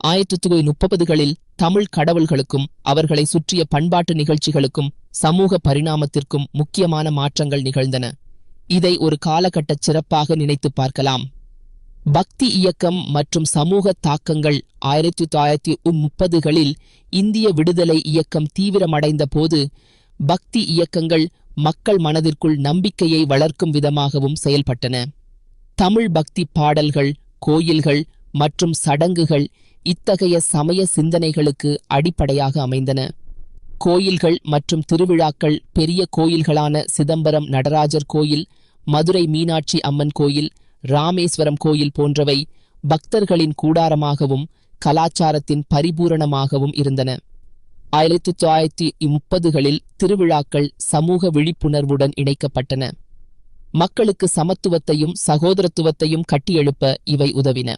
1930களில் தமிழ் கடவுள்களுக்கும் அவர்களை சுற்றிய பண்பாட்டு நிகழ்ச்சிகளுக்கும் சமூக பரிணாமத்திற்கும் முக்கியமான மாற்றங்கள் நிகழ்ந்தன. இதை ஒரு காலகட்ட சிறப்பாக நினைத்து பார்க்கலாம். பக்தி இயக்கம் மற்றும் சமூக தாக்கங்கள் 1930களில் இந்திய விடுதலை இயக்கம் தீவிரமடைந்த போது பக்தி இயக்கங்கள் மக்கள் மனதிற்குள் நம்பிக்கையை வளர்க்கும் விதமாகவும் செயல்பட்டன. தமிழ் பக்தி பாடல்கள், கோயில்கள் மற்றும் சடங்குகள் இத்தகைய சமய சிந்தனைகளுக்கு அடிப்படையாக அமைந்தன. கோயில்கள் மற்றும் திருவிழாக்கள் பெரிய கோயில்களான சிதம்பரம் நடராஜர் கோயில், மதுரை மீனாட்சி அம்மன் கோயில், ராமேஸ்வரம் கோயில் போன்றவை பக்தர்களின் கூடாரமாகவும் கலாச்சாரத்தின் பரிபூரணமாகவும் இருந்தன. 1930களில் திருவிழாக்கள் சமூக விழிப்புணர்வுடன் இணைக்கப்பட்டன. மக்களுக்கு சமத்துவத்தையும் சகோதரத்துவத்தையும் கட்டியெழுப்ப இவை உதவின.